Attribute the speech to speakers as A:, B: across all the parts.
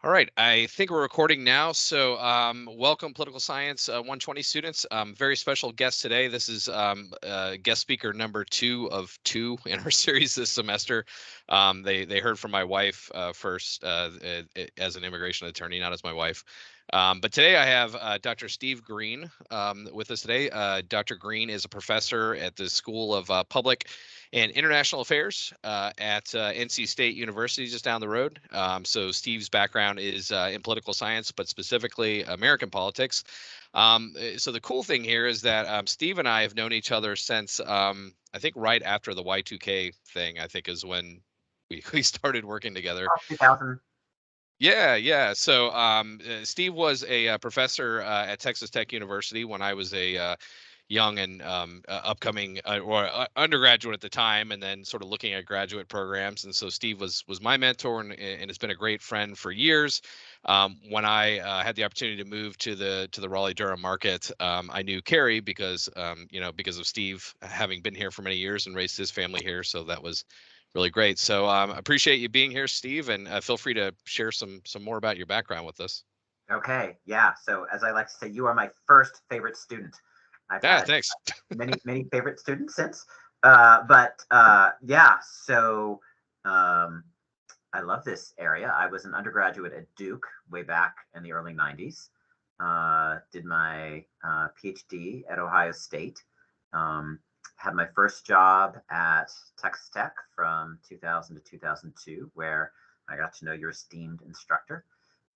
A: All right, I think we're recording now. So, welcome, Political Science 120 students. Very special guest today. This is guest speaker number 2 of 2 in our series this semester. They heard from my wife first as an immigration attorney, not as my wife. But today I have Dr. Steve Greene with us today. Dr. Greene is a professor at the School of Public and International Affairs at NC State University, just down the road. So Steve's background is in political science, but specifically American politics. So the cool thing here is that Steve and I have known each other since I think right after the Y2K thing, I think is when we started working together.
B: 2000.
A: Yeah. So Steve was a professor at Texas Tech University when I was a young and upcoming undergraduate at the time, and then sort of looking at graduate programs. And so Steve was my mentor and has been a great friend for years. When I had the opportunity to move to the Raleigh Durham market, I knew Carrie because because of Steve having been here for many years and raised his family here. So that was really great. So appreciate you being here, Steve, and feel free to share some more about your background with us.
B: Okay, yeah. So as I like to say, you are my first favorite student. I've
A: Yeah,
B: had
A: thanks.
B: many favorite students since. Yeah. So um, I love this area. I was an undergraduate at Duke way back in the early '90s. Did my PhD at Ohio State. Um, had my first job at Texas Tech from 2000 to 2002, where I got to know your esteemed instructor,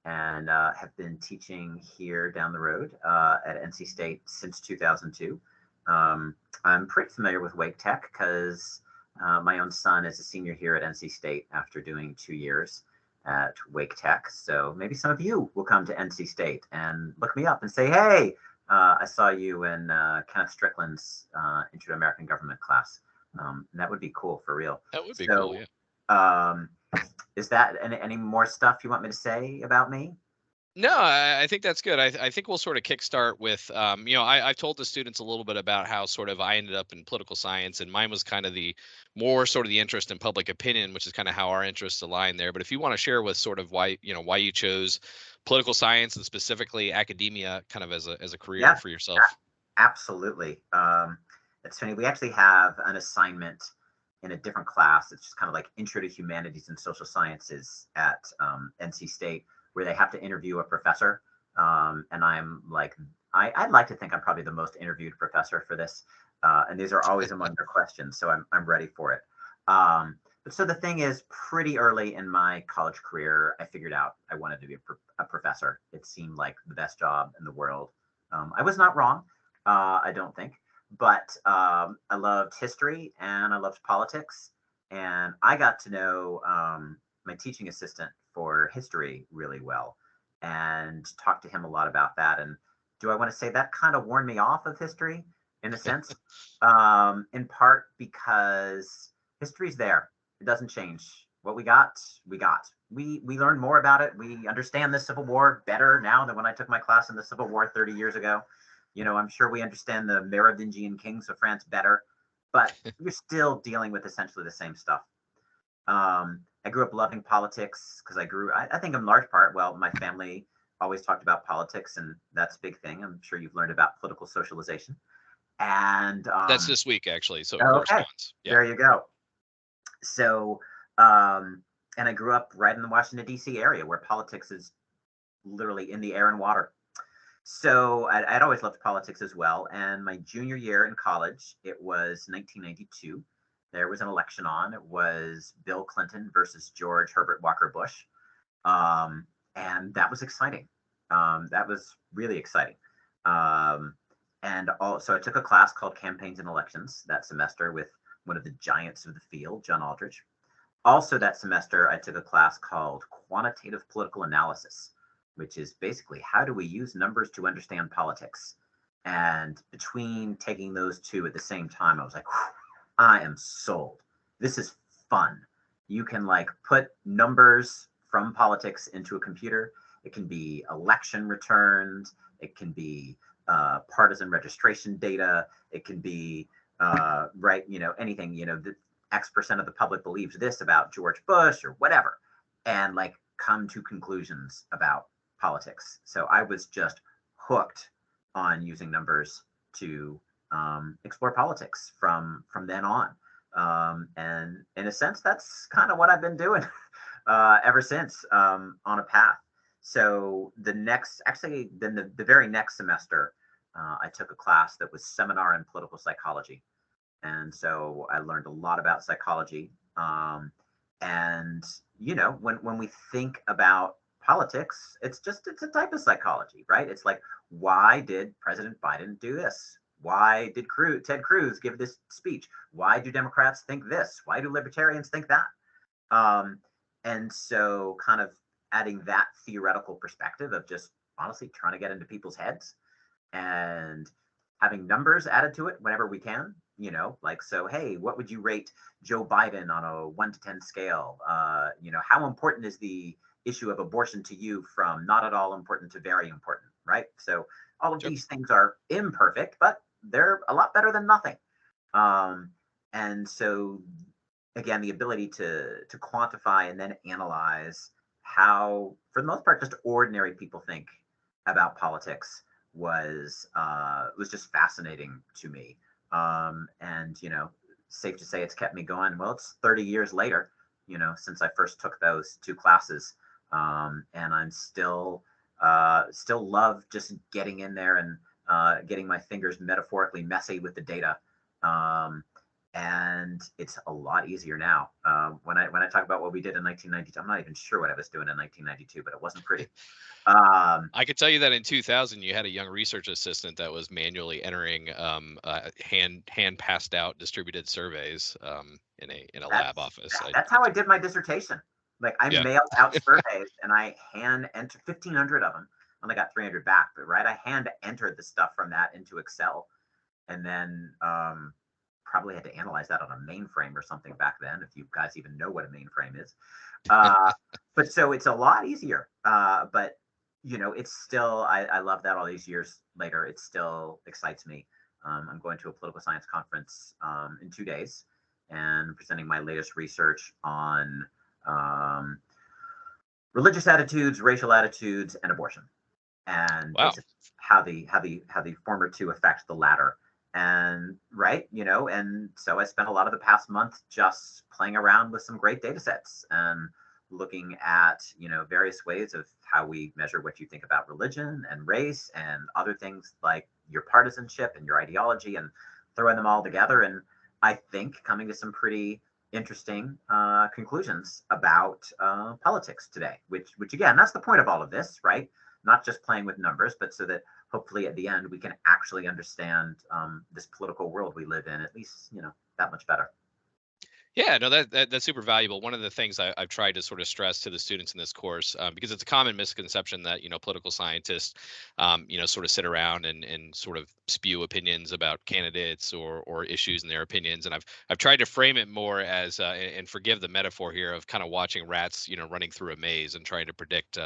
B: and have been teaching here down the road at NC State since 2002. I'm pretty familiar with Wake Tech because my own son is a senior here at NC State after doing 2 years at Wake Tech. So maybe some of you will come to NC State and look me up and say, hey, I saw you in Kenneth Strickland's Intro to American Government class. That would be cool for real.
A: That would be cool,
B: So,
A: yeah.
B: um, is that any more stuff you want me to say about me?
A: No, I think that's good. I think we'll sort of kickstart with, I've told the students a little bit about how sort of I ended up in political science, and mine was kind of the more sort of the interest in public opinion, which is kind of how our interests align there. But if you want to share with sort of why you chose political science and specifically academia, kind of as a career
B: Yeah,
A: for yourself.
B: absolutely. It's funny. We actually have an assignment in a different class. It's just kind of like Intro to Humanities and Social Sciences at NC State, where they have to interview a professor. And I'm like, I'd like to think I'm probably the most interviewed professor for this. And these are always among their questions, so I'm ready for it. But so the thing is, pretty early in my college career, I figured out I wanted to be a professor. It seemed like the best job in the world. I was not wrong, I don't think, but I loved history and I loved politics. And I got to know my teaching assistant for history really well and talked to him a lot about that. And do I want to say that kind of warned me off of history in a sense? In part because history's there, it doesn't change. What we got, we got. We learn more about it. We understand the Civil War better now than when I took my class in the Civil War 30 years ago. I'm sure we understand the Merovingian kings of France better, but you're still dealing with essentially the same stuff. I grew up loving politics because I think in large part, well, my family always talked about politics, and that's a big thing. I'm sure you've learned about political socialization. And
A: That's this week actually, so it
B: okay,
A: corresponds. Yeah.
B: there you go. So, um, and I grew up right in the Washington, D.C. area where politics is literally in the air and water. So I'd always loved politics as well. And my junior year in college, it was 1992. There was an election on. It was Bill Clinton versus George Herbert Walker Bush. And that was exciting. That was really exciting. Um, and also, I took a class called Campaigns and Elections that semester with one of the giants of the field, John Aldrich. Also, that semester, I took a class called Quantitative Political Analysis, which is basically how do we use numbers to understand politics. And between taking those two at the same time, I was like, I am sold. This is fun. You can like put numbers from politics into a computer. It can be election returns. It can be partisan registration data. It can be right, anything. The X% of the public believes this about George Bush or whatever, and like come to conclusions about politics. So I was just hooked on using numbers to explore politics from then on. And in a sense, that's kind of what I've been doing ever since, on a path. So then the very next semester, I took a class that was seminar in political psychology, and so I learned a lot about psychology. And when we think about politics, it's a type of psychology, right? It's like, why did President Biden do this? Why did Ted Cruz give this speech? Why do Democrats think this? Why do libertarians think that? Um, and so, kind of adding that theoretical perspective of just honestly trying to get into people's heads and having numbers added to it whenever we can. Like, so, hey, what would you rate Joe Biden on a 1 to 10 scale? How important is the issue of abortion to you, from not at all important to very important, right? So all of
A: Yep.
B: these things are imperfect, but they're a lot better than nothing. Um, and so, again, the ability to quantify and then analyze how, for the most part, just ordinary people think about politics was just fascinating to me. And safe to say it's kept me going. Well, it's 30 years later, since I first took those two classes, and I'm still love just getting in there and getting my fingers metaphorically messy with the data. And it's a lot easier now. When I talk about what we did in 1992, I'm not even sure what I was doing in 1992, but it wasn't pretty. Um,
A: I could tell you that in 2000, you had a young research assistant that was manually entering hand passed out distributed surveys in a lab
B: that's
A: office.
B: that's how I did my dissertation. Like, I
A: Yeah.
B: mailed out surveys and I hand entered 1,500 of them. I only got 300 back, but right, I hand entered the stuff from that into Excel, and then probably had to analyze that on a mainframe or something back then, if you guys even know what a mainframe is. Uh, but so it's a lot easier. But it's still, I love that all these years later, it still excites me. I'm going to a political science conference in 2 days and presenting my latest research on um, religious attitudes, racial attitudes, and abortion, and
A: Wow.
B: basically how the former two affect the latter. And right, and so I spent a lot of the past month just playing around with some great data sets and looking at various ways of how we measure what you think about religion and race and other things like your partisanship and your ideology, and throwing them all together, and I think coming to some pretty interesting conclusions about politics today, which again, that's the point of all of this, right? Not just playing with numbers, but so that hopefully at the end we can actually understand this political world we live in, at least that much better.
A: Yeah, no, that's super valuable. One of the things I've tried to sort of stress to the students in this course, because it's a common misconception that political scientists, sort of sit around and sort of spew opinions about candidates or issues in their opinions, and I've tried to frame it more as and forgive the metaphor here of kind of watching rats, running through a maze and trying to predict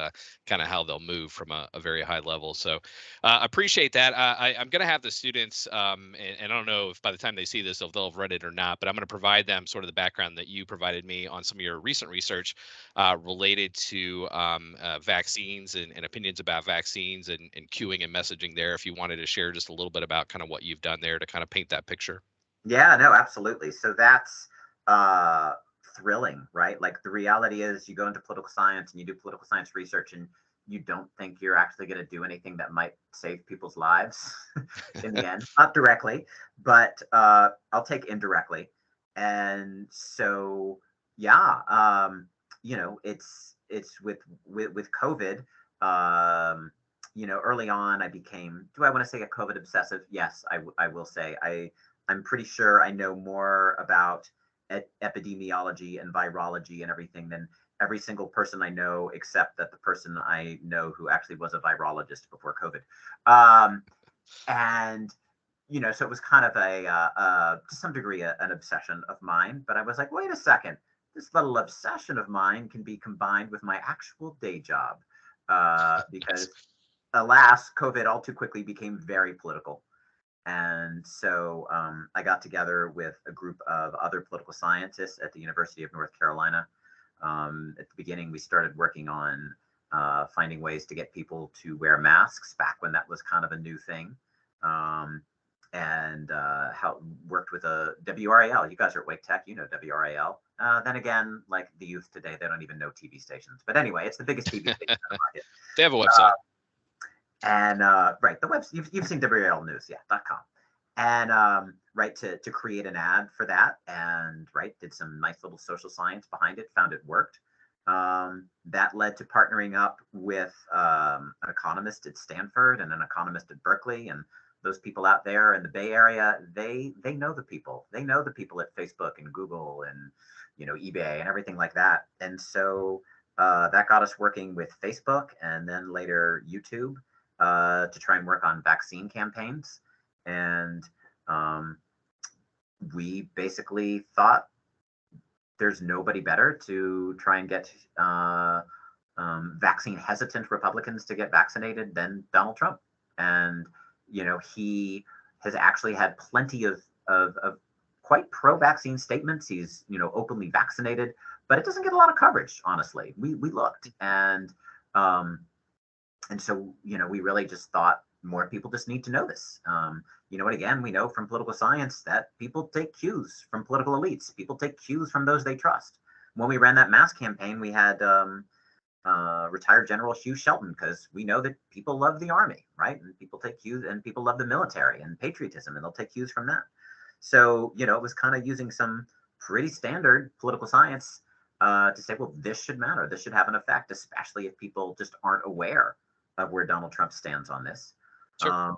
A: kind of how they'll move from a very high level. So appreciate that. I'm going to have the students, and I don't know if by the time they see this, if they'll have read it or not, but I'm going to provide them sort of the background that you provided me on some of your recent research related to vaccines and opinions about vaccines and queuing and messaging there. If you wanted to share just a little bit about kind of what you've done there to kind of paint that picture.
B: Yeah, no, absolutely. So that's uh, thrilling, right? Like, the reality is, you go into political science and you do political science research, and you don't think you're actually going to do anything that might save people's lives in the end. Not directly, but I'll take indirectly. And so, yeah, it's with COVID. Early on, I became. Do I want to say a COVID obsessive? Yes, I will say I'm pretty sure I know more about epidemiology and virology and everything than every single person I know, except that the person I know who actually was a virologist before COVID. And so it was kind of to some degree, an obsession of mine. But I was like, wait a second, this little obsession of mine can be combined with my actual day job,
A: Nice.
B: because alas, COVID all too quickly became very political. And so I got together with a group of other political scientists at the University of North Carolina, At the beginning, we started working on finding ways to get people to wear masks back when that was kind of a new thing. Um, and how worked with a WRAL. You guys are at Wake Tech, you know WRAL. Then again, like the youth today, they don't even know TV stations. But anyway, it's the biggest TV station in the market.
A: They have a website.
B: And right, the website you've seen WRAL News, yeah, .com. And right to create an ad for that, and right did some nice little social science behind it, found it worked. That led to partnering up with an economist at Stanford and an economist at Berkeley, and those people out there in the Bay Area, they know the people. They know the people at Facebook and Google and eBay and everything like that. And so that got us working with Facebook and then later YouTube to try and work on vaccine campaigns. And we basically thought there's nobody better to try and get vaccine hesitant Republicans to get vaccinated than Donald Trump. And he has actually had plenty of quite pro-vaccine statements. He's openly vaccinated, but it doesn't get a lot of coverage. Honestly, we looked, and so we really just thought more people just need to know this. And again, we know from political science that people take cues from political elites. People take cues from those they trust. When we ran that mask campaign, we had retired General Hugh Shelton, because we know that people love the Army, right? And people take cues, and people love the military and patriotism, and they'll take cues from that. So, it was kind of using some pretty standard political science to say, well, this should matter. This should have an effect, especially if people just aren't aware of where Donald Trump stands on this.
A: Sure.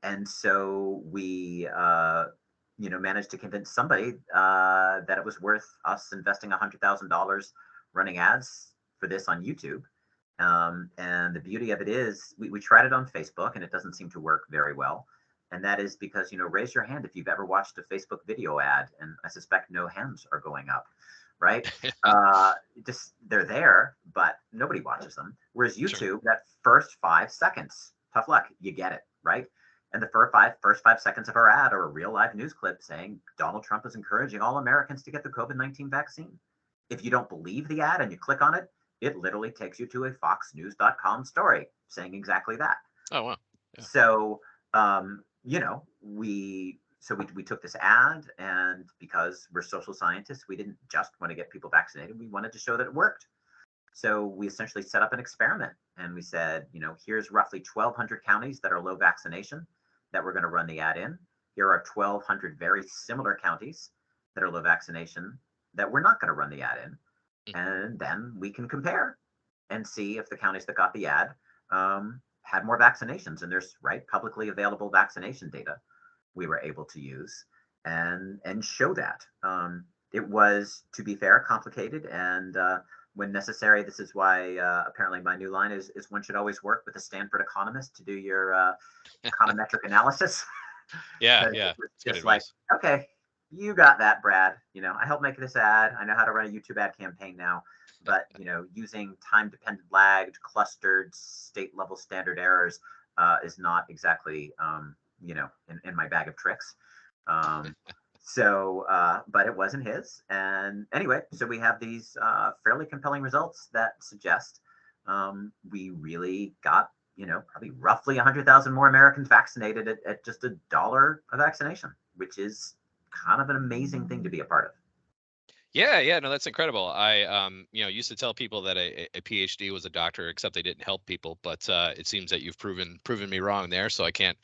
B: And so we, managed to convince somebody that it was worth us investing $100,000 running ads for this on YouTube. And the beauty of it is we tried it on Facebook, and it doesn't seem to work very well. And that is because, raise your hand if you've ever watched a Facebook video ad, and I suspect no hands are going up, right? Just they're there, but nobody watches them. Whereas YouTube, sure, that first 5 seconds, tough luck, you get it, right? And the first five seconds of our ad are a real live news clip saying Donald Trump is encouraging all Americans to get the COVID-19 vaccine. If you don't believe the ad and you click on it, it literally takes you to a foxnews.com story saying exactly that.
A: Oh, wow.
B: Yeah. So, we took this ad, and because we're social scientists, we didn't just want to get people vaccinated. We wanted to show that it worked. So we essentially set up an experiment, and we said, here's roughly 1,200 counties that are low vaccination that we're going to run the ad in. Here are 1,200 very similar counties that are low vaccination that we're not going to run the ad in. And then we can compare and see if the counties that got the ad had more vaccinations. And there's publicly available vaccination data we were able to use and show that. It was, to be fair, complicated, and when necessary, this is why apparently my new line is one should always work with a Stanford economist to do your econometric analysis.
A: Yeah.
B: Just like, okay, you got that, Brad. I helped make this ad. I know how to run a YouTube ad campaign now. But using time-dependent lagged, clustered, state-level standard errors is not exactly in my bag of tricks. But it wasn't his. And anyway, so we have these fairly compelling results that suggest we really got probably roughly 100,000 more Americans vaccinated at just $1 a vaccination, which is kind of an amazing thing to be a part of.
A: Yeah, no, that's incredible. I used to tell people that a PhD was a doctor, except they didn't help people. But it seems that you've proven me wrong there, so I can't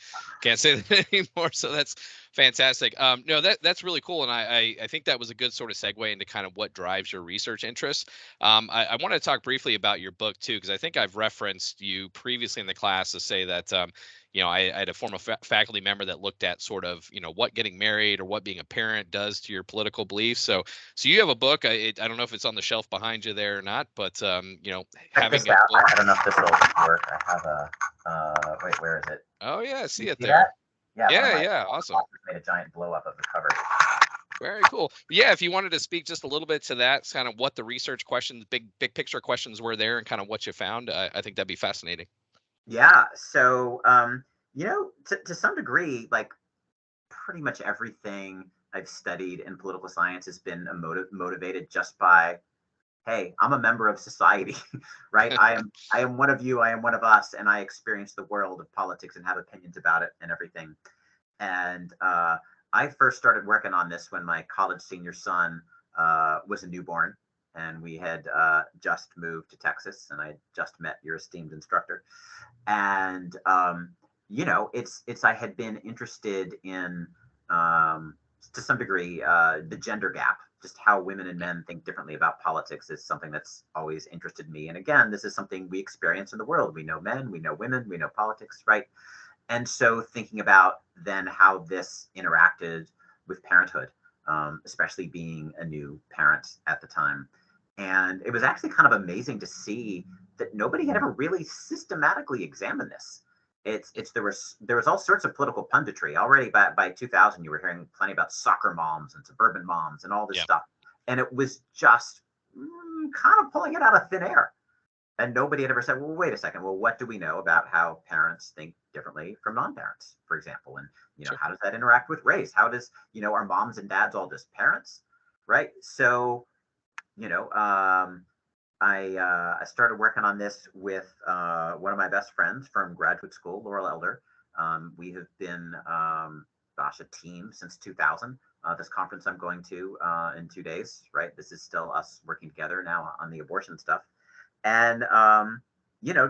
A: say that anymore. So that's fantastic. No, that's really cool, and I think that was a good sort of segue into kind of what drives your research interests. I want to talk briefly about your book too, because I think I've referenced you previously in the class to say that I had a former faculty member that looked at sort of what getting married or what being a parent does to your political beliefs. So you have a book. I don't know if it's on the shelf behind you there or not, but having a book.
B: I don't know if this will work. I have a wait, where is it?
A: Oh yeah, I see it there.
B: That?
A: Yeah, awesome.
B: Made a giant blow up of the cover.
A: Very cool. Yeah, if you wanted to speak just a little bit to that, kind of what the research questions, big picture questions were there, and kind of what you found, I think that'd be fascinating.
B: Yeah. So, to some degree, like pretty much everything I've studied in political science has been motivated just by hey, I'm a member of society, right? I am one of you, I am one of us, and I experience the world of politics and have opinions about it and everything. And I first started working on this when my college senior son was a newborn, and we had just moved to Texas, and I had just met your esteemed instructor. And it's I had been interested in to some degree the gender gap, just how women and men think differently about politics is something that's always interested me. And again, this is something we experience in the world. We know men, we know women, we know politics, right? And so thinking about then how this interacted with parenthood, especially being a new parent at the time. And it was actually kind of amazing to see that nobody had ever really systematically examined this. It's there was all sorts of political punditry already by 2000. You were hearing plenty about soccer moms and suburban moms and all this
A: Yeah,
B: stuff, and it was just kind of pulling it out of thin air. And nobody had ever said, well, wait a second. Well, what do we know about how parents think differently from non-parents, for example? And,
A: sure.
B: how does that interact with race? How does, are moms and dads all just parents? Right. So, you know, I started working on this with one of my best friends from graduate school, Laurel Elder. We have been, gosh, a team since 2000. This conference I'm going to in 2 days, right? This is still us working together now on the abortion stuff. And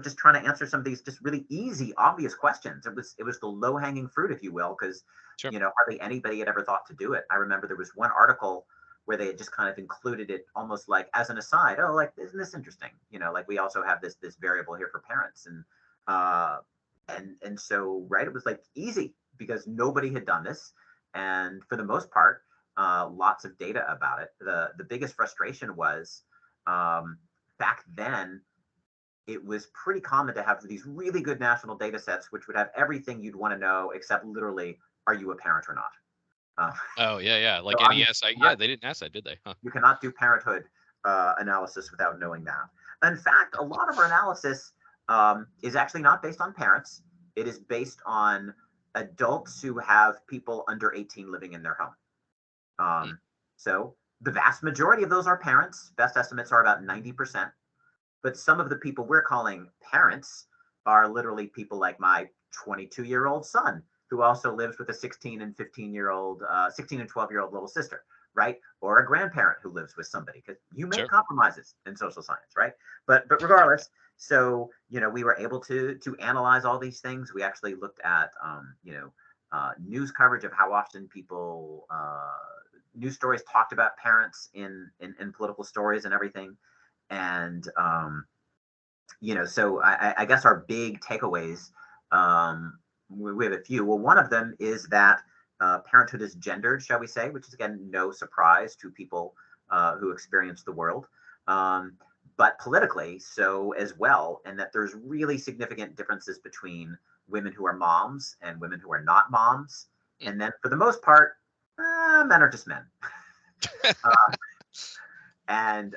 B: just trying to answer some of these just really easy, obvious questions. It was the low hanging fruit, if you will, because
A: Sure.
B: hardly anybody had ever thought to do it. I remember there was one article where they had just kind of included it almost like as an aside. Oh, like, isn't this interesting? Like we also have this variable here for parents, and so right, it was like easy because nobody had done this, and for the most part, lots of data about it. The biggest frustration was back then it was pretty common to have these really good national data sets which would have everything you'd want to know except literally, are you a parent or not?
A: Oh yeah, yeah.
B: So
A: Like
B: obviously
A: NES. Yeah, they didn't ask that, did they? Huh.
B: you cannot do parenthood analysis without knowing that. In fact, a lot of our analysis is actually not based on parents. It is based on adults who have people under 18 living in their home.
A: Hmm.
B: So the vast majority of those are parents. Best estimates are about 90%. But some of the people we're calling parents are literally people like my 22-year-old son, who also lives with a 16 and 15-year-old, 16 and 12-year-old little sister, right? Or a grandparent who lives with somebody, because you make
A: Sure.
B: compromises in social science, right? But regardless, so we were able to analyze all these things. We actually looked at news coverage of how often people news stories talked about parents in political stories and everything. And so I guess our big takeaways, we have a few. Well, one of them is that parenthood is gendered, shall we say, which is again no surprise to people who experience the world, but politically so as well, and that there's really significant differences between women who are moms and women who are not moms,
A: Hmm.
B: and then for the most part, men are just men. uh, and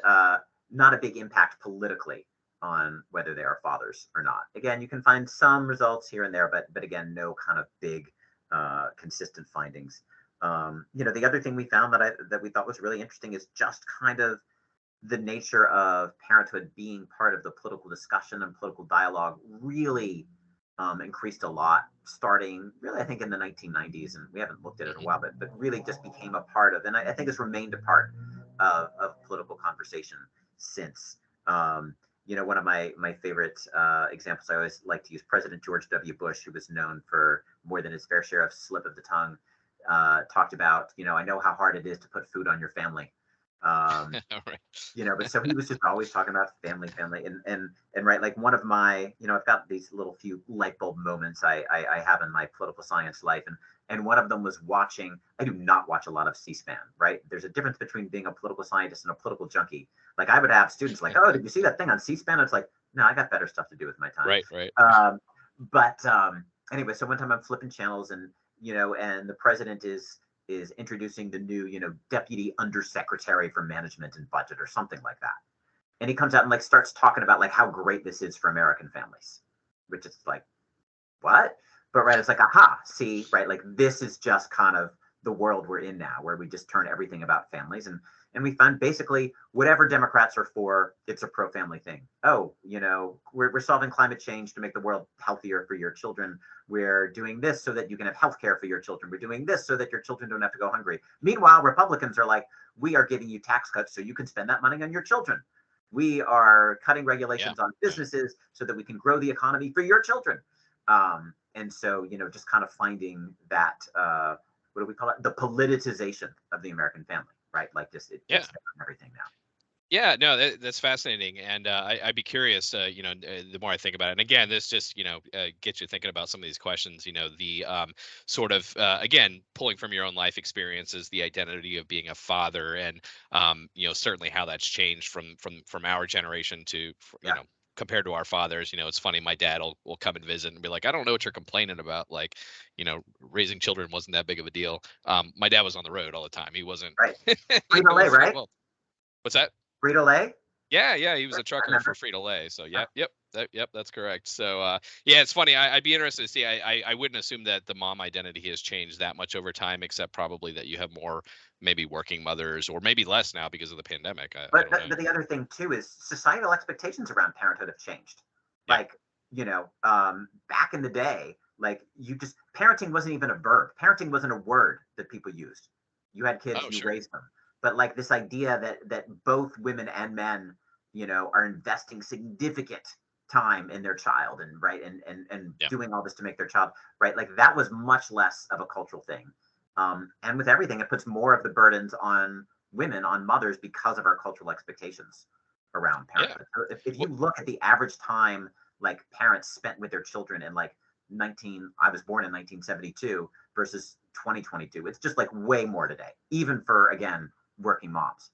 B: not a big impact politically on whether they are fathers or not. Again, you can find some results here and there, but again, no kind of big consistent findings. The other thing we found that we thought was really interesting is just kind of the nature of parenthood being part of the political discussion and political dialogue really increased a lot starting really I think in the 1990s, and we haven't looked at it in a
A: Hmm.
B: while, but really just became a part of, and I think it's remained a part of political conversation since. One of my favorite examples I always like to use, President George W. Bush, who was known for more than his fair share of slip of the tongue, talked about, I know how hard it is to put food on your family. Um,
A: All right.
B: but so he was just always talking about family, and right, like one of my, I've got these little few light bulb moments I have in my political science life, and one of them was watching. I do not watch a lot of C-SPAN, right? There's a difference between being a political scientist and a political junkie. Like I would have students like, oh, did you see that thing on C-SPAN? It's like, no, I got better stuff to do with my time.
A: Right. Right.
B: But anyway, so one time I'm flipping channels, and and the president is introducing the new, deputy undersecretary for management and budget or something like that. And he comes out and like starts talking about like how great this is for American families, which is like, what? But right, it's like, aha, see, right, like this is just kind of the world we're in now, where we just turn everything about families. And And we found basically whatever Democrats are for, it's a pro-family thing. Oh, we're solving climate change to make the world healthier for your children. We're doing this so that you can have health care for your children. We're doing this so that your children don't have to go hungry. Meanwhile, Republicans are like, we are giving you tax cuts so you can spend that money on your children. We are cutting
A: Yeah.
B: regulations on
A: Right.
B: businesses so that we can grow the economy for your children. And so, just kind of finding that, what do we call it? The politicization of the American family, right? Like just
A: Yeah.
B: it's everything now.
A: Yeah, no, that's fascinating, and I'd be curious. The more I think about it, and again, this just gets you thinking about some of these questions. The sort of again pulling from your own life experiences, the identity of being a father, and certainly how that's changed from our generation to
B: Yeah,
A: compared to our fathers. It's funny. My dad will come and visit and be like, "I don't know what you're complaining about. Like, raising children wasn't that big of a deal." My dad was on the road all the time. He wasn't.
B: right.
A: He
B: Frito Lay,
A: wasn't
B: right?
A: involved. What's that?
B: Frito Lay.
A: Yeah, yeah, he was
B: I
A: a trucker for
B: remember.
A: Frito-Lay. So
B: Yeah,
A: yep, that's correct. So yeah, it's funny. I'd be interested to see. I wouldn't assume that the mom identity has changed that much over time, except probably that you have more maybe working mothers, or maybe less now because of the pandemic. I
B: but
A: don't know.
B: but the other thing too is societal expectations around parenthood have changed.
A: Yeah.
B: Like, back in the day, like you just parenting wasn't even a verb. Parenting wasn't a word that people used. You had kids,
A: Oh,
B: you
A: sure.
B: raised them. But like this idea that both women and men, are investing significant time in their child, and right, and
A: Yeah.
B: doing all this to make their child right, like that was much less of a cultural thing. And with everything, it puts more of the burdens on women, on mothers, because of our cultural expectations around
A: Yeah.
B: parenthood. So if you
A: What?
B: look at the average time like parents spent with their children in like 19 I was born in 1972 versus 2022, it's just like way more today, even for, again, working moms.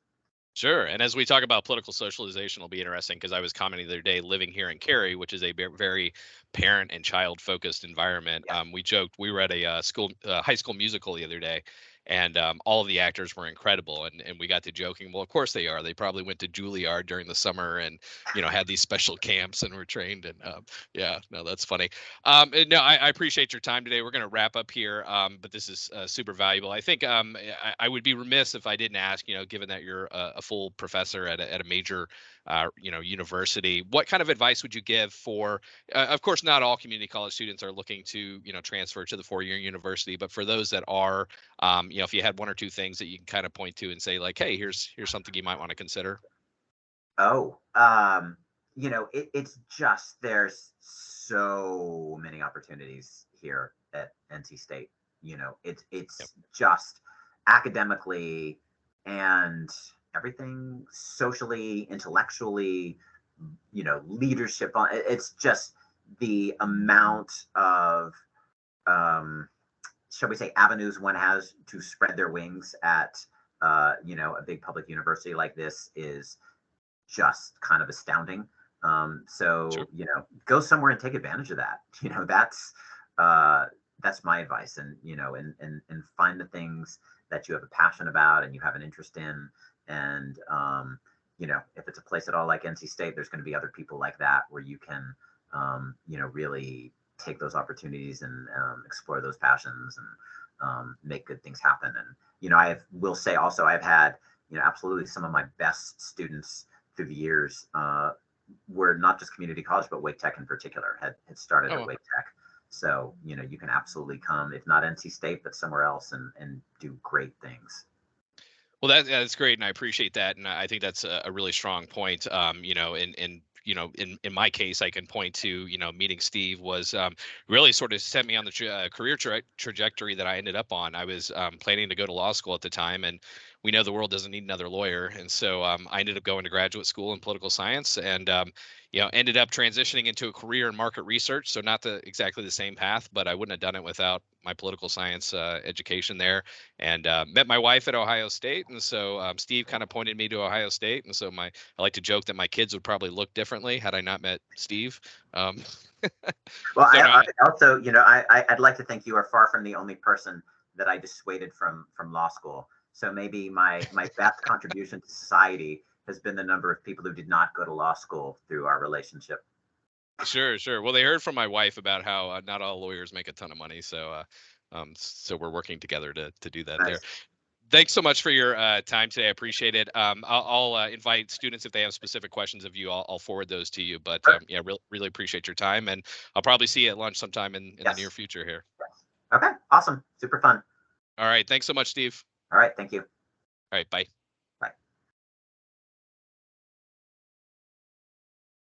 A: Sure. And as we talk about political socialization, it'll be interesting because I was commenting the other day living here in Cary, which is a very parent and child focused environment.
B: Yeah.
A: We joked we were at a high school musical the other day, and all of the actors were incredible. And we got to joking. Well, of course they are. They probably went to Juilliard during the summer and had these special camps and were trained. And yeah, no, that's funny. And no, I appreciate your time today. We're going to wrap up here, but this is super valuable. I think I would be remiss if I didn't ask, given that you're a full professor at a major, university, what kind of advice would you give for, of course, not all community college students are looking to, transfer to the four-year university, but for those that are, if you had one or two things that you can kind of point to and say like, hey, here's something you might want to consider.
B: Oh, it's just there's so many opportunities here at NC State.
A: Yep.
B: It's just academically and everything, socially, intellectually, leadership. It's just the amount of, shall we say, avenues one has to spread their wings at, a big public university like this is just kind of astounding.
A: Sure.
B: So go somewhere and take advantage of that. That's my advice, and and find the things that you have a passion about and you have an interest in, and if it's a place at all like NC State, there's going to be other people like that where you can really take those opportunities and explore those passions and make good things happen. And I will say also I've had absolutely some of my best students through the years were not just community college, but Wake Tech in particular had started
A: Oh,
B: at
A: well.
B: Wake Tech. So, you can absolutely come, if not NC State, but somewhere else and do great things.
A: Well, that's great, and I appreciate that, and I think that's a really strong point. In my case, I can point to meeting Steve was really sort of set me on the career trajectory that I ended up on. I was planning to go to law school at the time, and we know the world doesn't need another lawyer, and so I ended up going to graduate school in political science, and ended up transitioning into a career in market research. So not exactly the same path, but I wouldn't have done it without my political science education there, and met my wife at Ohio State. And so Steve kind of pointed me to Ohio State. And so I like to joke that my kids would probably look differently had I not met Steve. Um,
B: Well,
A: so no,
B: I also, I'd like to think you are far from the only person that I dissuaded from law school. So maybe my best contribution to society has been the number of people who did not go to law school through our relationship.
A: sure, sure. Well, they heard from my wife about how not all lawyers make a ton of money. So we're working together to do that there.
B: Nice.
A: Thanks so much for your time today. I appreciate it. I'll invite students if they have specific questions of you. I'll forward those to you. But
B: Sure.
A: yeah, really appreciate your time, and I'll probably see you at lunch sometime in the near
B: Yes.
A: future here.
B: Yes. Okay. Awesome. Super fun.
A: All right. Thanks so much, Steve.
B: All right. Thank you.
A: All right. Bye.